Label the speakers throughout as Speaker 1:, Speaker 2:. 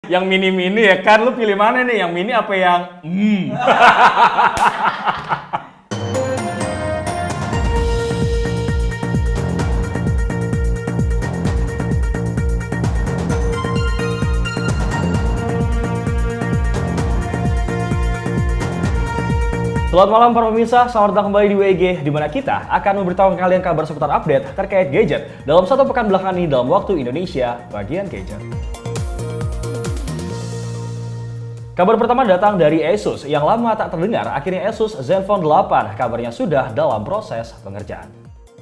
Speaker 1: Yang mini-mini ya kan, lu pilih mana nih? Yang mini apa yang Selamat malam para pemirsa, selamat datang kembali di WG, di mana kita akan memberitahukan kalian kabar seputar update terkait gadget dalam satu pekan belakangan ini dalam waktu Indonesia bagian gadget. Kabar pertama datang dari Asus, yang lama tak terdengar, akhirnya Asus Zenfone 8 kabarnya sudah dalam proses pengerjaan.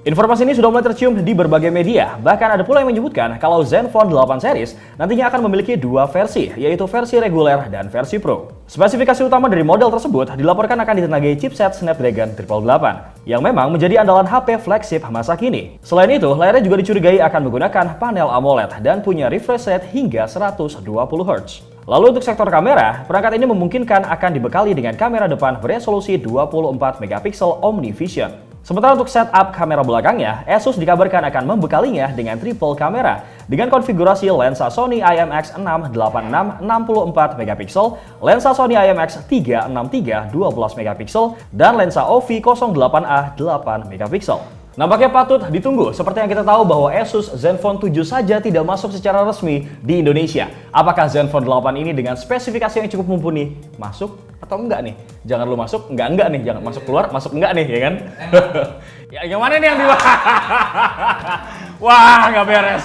Speaker 1: Informasi ini sudah mulai tercium di berbagai media, bahkan ada pula yang menyebutkan kalau Zenfone 8 series nantinya akan memiliki dua versi, yaitu versi reguler dan versi Pro. Spesifikasi utama dari model tersebut dilaporkan akan ditenagai chipset Snapdragon 888, yang memang menjadi andalan HP flagship masa kini. Selain itu, layarnya juga dicurigai akan menggunakan panel AMOLED dan punya refresh rate hingga 120 Hz. Lalu untuk sektor kamera, perangkat ini memungkinkan akan dibekali dengan kamera depan beresolusi 24 megapiksel OmniVision. Sementara untuk setup kamera belakangnya, Asus dikabarkan akan membekalinya dengan triple kamera dengan konfigurasi lensa Sony IMX686 64 megapiksel, lensa Sony IMX363 12 megapiksel, dan lensa OV08A 8 megapiksel. Nampaknya patut ditunggu, seperti yang kita tahu bahwa Asus Zenfone 7 saja tidak masuk secara resmi di Indonesia. Apakah Zenfone 8 ini dengan spesifikasi yang cukup mumpuni masuk atau enggak nih? Jangan lu masuk, enggak nih. Jangan masuk keluar, masuk enggak nih, ya kan? Ya, yang mana nih yang di Wah, nggak beres.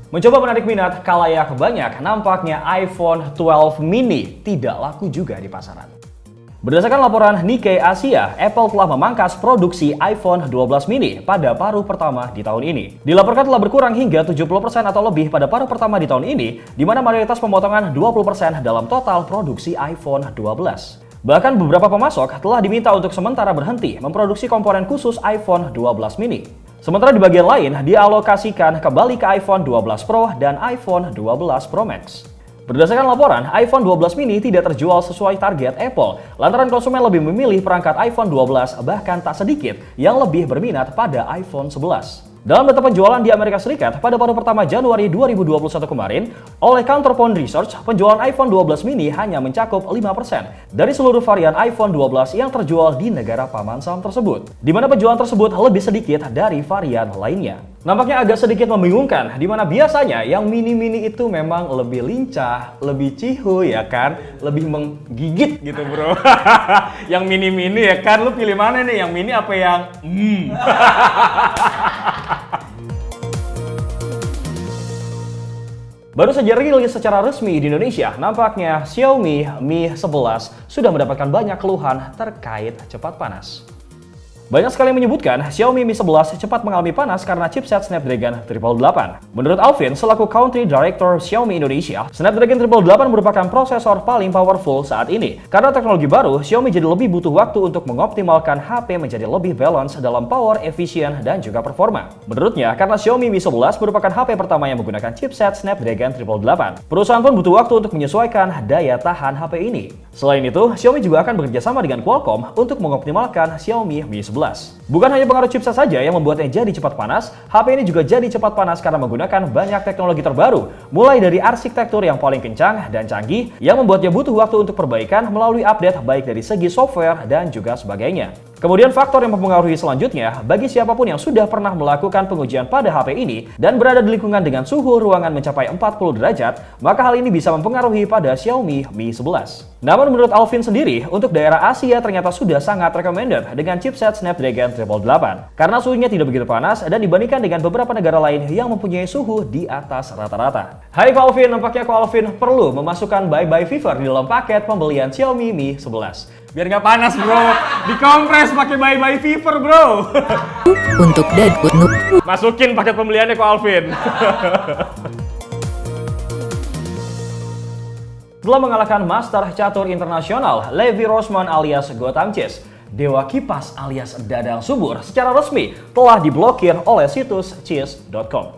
Speaker 1: Mencoba menarik minat khalayak banyak, nampaknya iPhone 12 mini tidak laku juga di pasaran. Berdasarkan laporan Nikkei Asia, Apple telah memangkas produksi iPhone 12 mini pada paruh pertama di tahun ini. Dilaporkan telah berkurang hingga 70% atau lebih pada paruh pertama di tahun ini, di mana mayoritas pemotongan 20% dalam total produksi iPhone 12. Bahkan beberapa pemasok telah diminta untuk sementara berhenti memproduksi komponen khusus iPhone 12 mini. Sementara di bagian lain dialokasikan kembali ke iPhone 12 Pro dan iPhone 12 Pro Max. Berdasarkan laporan, iPhone 12 mini tidak terjual sesuai target Apple, lantaran konsumen lebih memilih perangkat iPhone 12, bahkan tak sedikit yang lebih berminat pada iPhone 11. Dalam data penjualan di Amerika Serikat pada paruh pertama Januari 2021 kemarin, oleh Counterpoint Research, penjualan iPhone 12 mini hanya mencakup 5% dari seluruh varian iPhone 12 yang terjual di negara paman Sam tersebut, di mana penjualan tersebut lebih sedikit dari varian lainnya. Nampaknya agak sedikit membingungkan, di mana biasanya yang mini-mini itu memang lebih lincah, lebih cihu ya kan, lebih menggigit gitu bro. Yang mini-mini ya kan, lu pilih mana nih, yang mini apa yang Baru saja rilis secara resmi di Indonesia, nampaknya Xiaomi Mi 11 sudah mendapatkan banyak keluhan terkait cepat panas. Banyak sekali yang menyebutkan Xiaomi Mi 11 cepat mengalami panas karena chipset Snapdragon 888. Menurut Alvin, selaku Country Director Xiaomi Indonesia, Snapdragon 888 merupakan prosesor paling powerful saat ini. Karena teknologi baru, Xiaomi jadi lebih butuh waktu untuk mengoptimalkan HP menjadi lebih balance dalam power, efisien, dan juga performa. Menurutnya, karena Xiaomi Mi 11 merupakan HP pertama yang menggunakan chipset Snapdragon 888, perusahaan pun butuh waktu untuk menyesuaikan daya tahan HP ini. Selain itu, Xiaomi juga akan bekerja sama dengan Qualcomm untuk mengoptimalkan Xiaomi Mi 11. Bukan hanya pengaruh chipset saja yang membuatnya jadi cepat panas, HP ini juga jadi cepat panas karena menggunakan banyak teknologi terbaru, mulai dari arsitektur yang paling kencang dan canggih yang membuatnya butuh waktu untuk perbaikan melalui update baik dari segi software dan juga sebagainya. Kemudian faktor yang mempengaruhi selanjutnya, bagi siapapun yang sudah pernah melakukan pengujian pada HP ini dan berada di lingkungan dengan suhu ruangan mencapai 40 derajat, maka hal ini bisa mempengaruhi pada Xiaomi Mi 11. Namun menurut Alvin sendiri, untuk daerah Asia ternyata sudah sangat recommended dengan chipset Snapdragon 888 karena suhunya tidak begitu panas dan dibandingkan dengan beberapa negara lain yang mempunyai suhu di atas rata-rata. Hai Ko Alvin, nampaknya Ko Alvin perlu memasukkan bye-bye fever di dalam paket pembelian Xiaomi Mi 11. Biar nggak panas bro, dikompres pakai bye-bye fever bro.
Speaker 2: Untuk Deadwood Noob.
Speaker 1: Masukin paket pembeliannya Ko Alvin. Setelah mengalahkan Master Catur Internasional Levi Rosman alias Gotham Chess, Dewa Kipas alias Dadang Subur secara resmi telah diblokir oleh situs chess.com.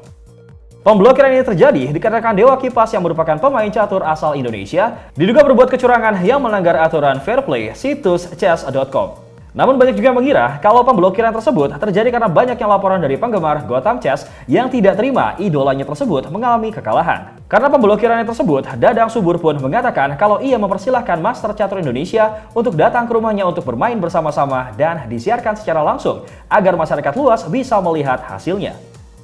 Speaker 1: Pemblokiran ini terjadi dikarenakan Dewa Kipas yang merupakan pemain catur asal Indonesia diduga berbuat kecurangan yang melanggar aturan fair play situs chess.com. Namun banyak juga yang mengira kalau pemblokiran tersebut terjadi karena banyaknya laporan dari penggemar Gotham Chess yang tidak terima idolanya tersebut mengalami kekalahan. Karena pemblokirannya tersebut, Dadang Subur pun mengatakan kalau ia mempersilahkan Master Catur Indonesia untuk datang ke rumahnya untuk bermain bersama-sama dan disiarkan secara langsung agar masyarakat luas bisa melihat hasilnya.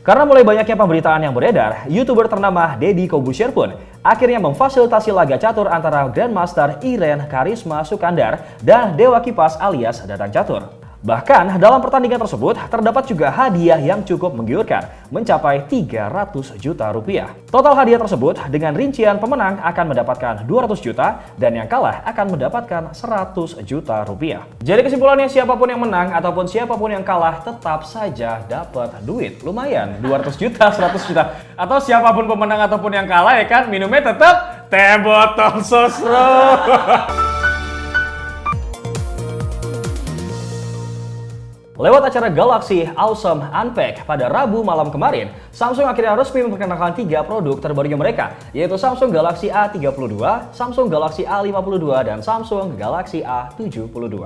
Speaker 1: Karena mulai banyaknya pemberitaan yang beredar, YouTuber ternama Deddy Corbuzier pun akhirnya memfasilitasi laga catur antara Grandmaster Iren Karisma Sukandar dan Dewa Kipas alias Dadang Catur. Bahkan dalam pertandingan tersebut terdapat juga hadiah yang cukup menggiurkan, mencapai 300 juta rupiah. Total hadiah tersebut dengan rincian pemenang akan mendapatkan 200 juta dan yang kalah akan mendapatkan 100 juta rupiah. Jadi kesimpulannya siapapun yang menang ataupun siapapun yang kalah tetap saja dapat duit. Lumayan 200 juta, 100 juta. Atau siapapun pemenang ataupun yang kalah ya kan minumnya tetap teh botol sosro. Lewat acara Galaxy Awesome Unpacked pada Rabu malam kemarin, Samsung akhirnya resmi memperkenalkan 3 produk terbarunya mereka, yaitu Samsung Galaxy A32, Samsung Galaxy A52, dan Samsung Galaxy A72.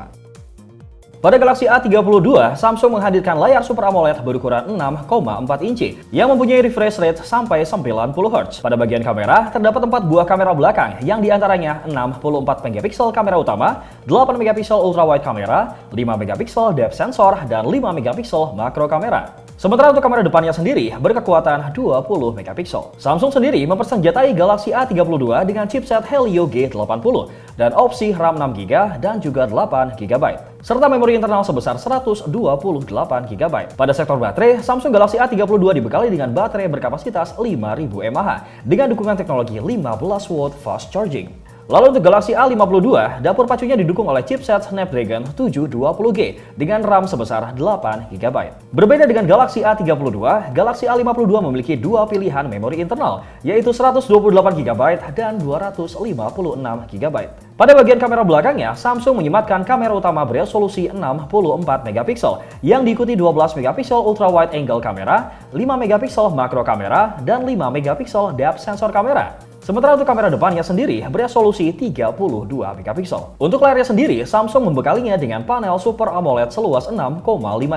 Speaker 1: Pada Galaxy A32, Samsung menghadirkan layar Super AMOLED berukuran 6,4 inci yang mempunyai refresh rate sampai 90 Hz. Pada bagian kamera, terdapat 4 buah kamera belakang yang diantaranya 64 MP kamera utama, 8 MP ultra wide kamera, 5 MP depth sensor, dan 5 MP makro kamera. Sementara untuk kamera depannya sendiri berkekuatan 20 MP. Samsung sendiri mempersenjatai Galaxy A32 dengan chipset Helio G80 dan opsi RAM 6GB dan juga 8GB, serta memori internal sebesar 128GB. Pada sektor baterai, Samsung Galaxy A32 dibekali dengan baterai berkapasitas 5000 mAh dengan dukungan teknologi 15W fast charging. Lalu untuk Galaxy A52, dapur pacunya didukung oleh chipset Snapdragon 720G dengan RAM sebesar 8GB. Berbeda dengan Galaxy A32, Galaxy A52 memiliki dua pilihan memori internal, yaitu 128GB dan 256GB. Pada bagian kamera belakangnya, Samsung menyematkan kamera utama beresolusi 64MP yang diikuti 12MP ultra wide angle kamera, 5MP makro kamera, dan 5MP depth sensor kamera. Sementara untuk kamera depannya sendiri beresolusi 32MP. Untuk layarnya sendiri, Samsung membekalinya dengan panel Super AMOLED seluas 6,5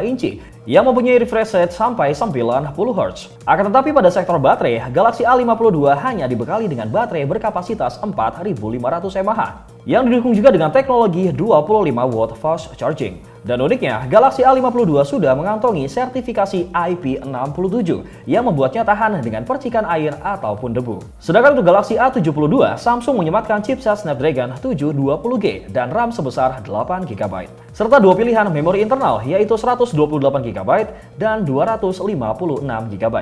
Speaker 1: inci yang mempunyai refresh rate sampai 90 Hz. Akan tetapi pada sektor baterai, Galaxy A52 hanya dibekali dengan baterai berkapasitas 4500 mAh yang didukung juga dengan teknologi 25W fast charging. Dan uniknya, Galaxy A52 sudah mengantongi sertifikasi IP67 yang membuatnya tahan dengan percikan air ataupun debu. Sedangkan untuk Galaxy A72, Samsung menyematkan chipset Snapdragon 720G dan RAM sebesar 8GB, serta dua pilihan memori internal yaitu 128GB dan 256GB.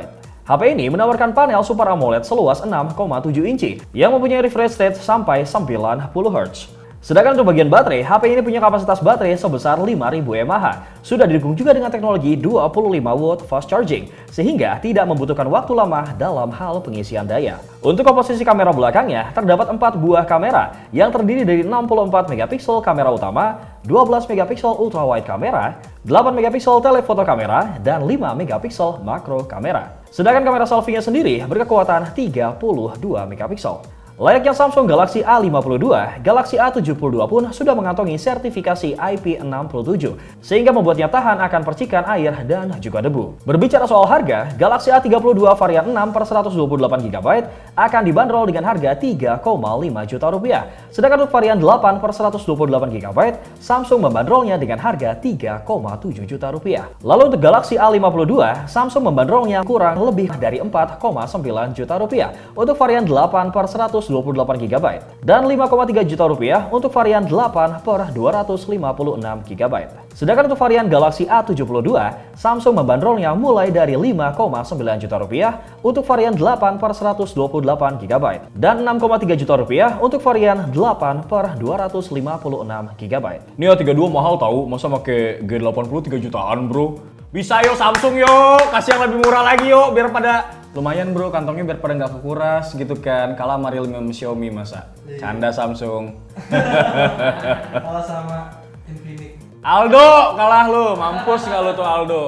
Speaker 1: HP ini menawarkan panel Super AMOLED seluas 6,7 inci yang mempunyai refresh rate sampai 90 Hz. Sedangkan untuk bagian baterai, HP ini punya kapasitas baterai sebesar 5000 mAh. Sudah didukung juga dengan teknologi 25W fast charging, sehingga tidak membutuhkan waktu lama dalam hal pengisian daya. Untuk komposisi kamera belakangnya, terdapat 4 buah kamera yang terdiri dari 64MP kamera utama, 12MP ultra wide kamera, 8MP telefoto kamera, dan 5MP makro kamera. Sedangkan kamera selfie-nya sendiri berkekuatan 32MP. Layaknya Samsung Galaxy A52, Galaxy A72 pun sudah mengantongi sertifikasi IP67, sehingga membuatnya tahan akan percikan air dan juga debu. Berbicara soal harga, Galaxy A32 varian 6/128GB akan dibanderol dengan harga 3,5 juta rupiah. Sedangkan untuk varian 8/128GB, Samsung membanderolnya dengan harga 3,7 juta rupiah. Lalu untuk Galaxy A52, Samsung membanderolnya kurang lebih dari 4,9 juta rupiah untuk varian 8/128GB dan 5,3 juta rupiah untuk varian 8/256GB. Sedangkan untuk varian Galaxy A72, Samsung membanderolnya mulai dari 5,9 juta rupiah untuk varian 8/128GB dan 6,3 juta rupiah untuk varian 8/256GB.
Speaker 3: Ini A32 mahal tahu, masa pakai G80 3 jutaan bro? Bisa yo Samsung yo, kasih yang lebih murah lagi yo, biar pada lumayan bro, kantongnya biar pada nggak kekuras gitu kan. Kalah sama Realme Xiaomi masa. Canda Samsung.
Speaker 4: Kalah sama Infinix.
Speaker 3: Aldo, kalah lu, mampus nggak lu tuh Aldo.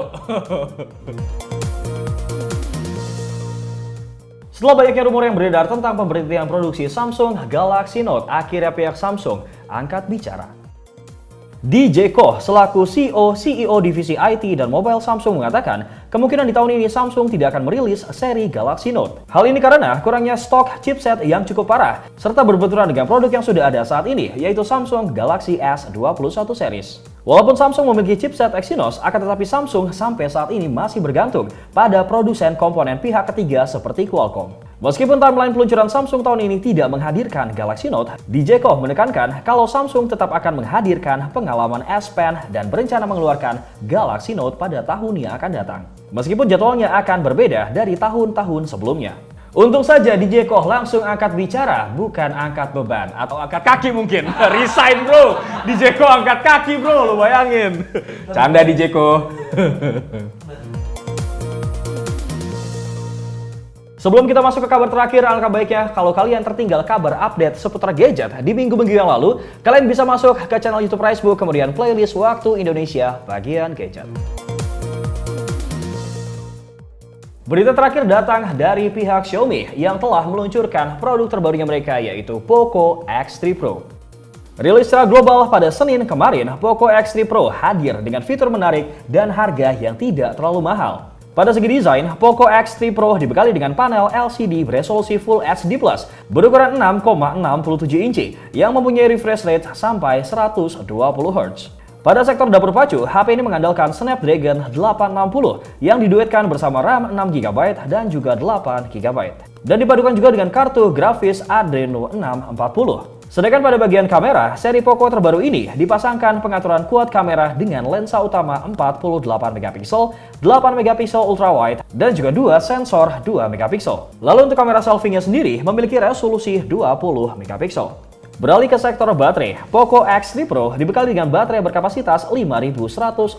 Speaker 1: Setelah banyaknya rumor yang beredar tentang pemberhentian produksi Samsung Galaxy Note, akhirnya pihak Samsung angkat bicara. DJ Koh selaku CEO divisi IT dan mobile Samsung mengatakan kemungkinan di tahun ini Samsung tidak akan merilis seri Galaxy Note. Hal ini karena kurangnya stok chipset yang cukup parah serta berbenturan dengan produk yang sudah ada saat ini yaitu Samsung Galaxy S21 series. Walaupun Samsung memiliki chipset Exynos, akan tetapi Samsung sampai saat ini masih bergantung pada produsen komponen pihak ketiga seperti Qualcomm. Meskipun timeline peluncuran Samsung tahun ini tidak menghadirkan Galaxy Note, DJ Koh menekankan kalau Samsung tetap akan menghadirkan pengalaman S Pen dan berencana mengeluarkan Galaxy Note pada tahun yang akan datang. Meskipun jadwalnya akan berbeda dari tahun-tahun sebelumnya. Untung saja DJ Koh langsung angkat bicara, bukan angkat beban atau angkat kaki mungkin. Resign bro, DJ Koh angkat kaki bro, lu bayangin. Canda DJ Koh. Sebelum kita masuk ke kabar terakhir, alangkah baiknya kalau kalian tertinggal kabar update seputar gadget di minggu-minggu yang lalu, kalian bisa masuk ke channel YouTube Ricebook, kemudian playlist Waktu Indonesia bagian gadget. Berita terakhir datang dari pihak Xiaomi yang telah meluncurkan produk terbarunya mereka yaitu Poco X3 Pro. Rilis secara global pada Senin kemarin, Poco X3 Pro hadir dengan fitur menarik dan harga yang tidak terlalu mahal. Pada segi desain, Poco X3 Pro dibekali dengan panel LCD beresolusi Full HD+, berukuran 6,67 inci yang mempunyai refresh rate sampai 120 Hz. Pada sektor dapur pacu, HP ini mengandalkan Snapdragon 860 yang diduetkan bersama RAM 6GB dan juga 8GB. Dan dipadukan juga dengan kartu grafis Adreno 640. Sedangkan pada bagian kamera, seri Poco terbaru ini dipasangkan pengaturan quad kamera dengan lensa utama 48MP, 8MP ultrawide, dan juga dua sensor 2MP. Lalu untuk kamera selfie-nya sendiri memiliki resolusi 20MP. Beralih ke sektor baterai, Poco X3 Pro dibekali dengan baterai berkapasitas 5160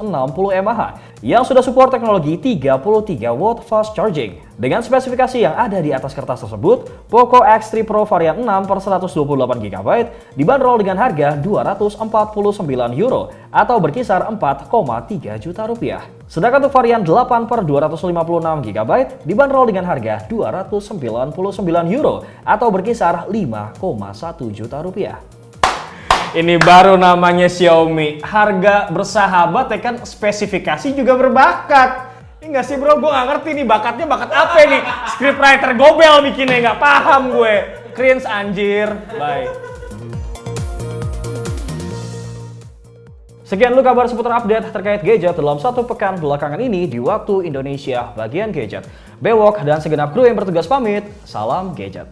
Speaker 1: mAh yang sudah support teknologi 33W fast charging. Dengan spesifikasi yang ada di atas kertas tersebut, Poco X3 Pro varian 6 per 128GB dibanderol dengan harga €249 atau berkisar 4,3 juta rupiah. Sedangkan untuk varian 8 per 256GB dibanderol dengan harga €299 atau berkisar 5,1 juta rupiah. Ini baru namanya Xiaomi, harga bersahabat ya kan, spesifikasi juga berbakat. Ini nggak sih bro, gue nggak ngerti nih bakatnya bakat apa nih. Scriptwriter gobel bikinnya, nggak paham gue. Cringe anjir, bye. Sekian dulu kabar seputar update terkait gadget dalam satu pekan belakangan ini di Waktu Indonesia bagian gadget. Bewok dan segenap kru yang bertugas pamit, salam gadget.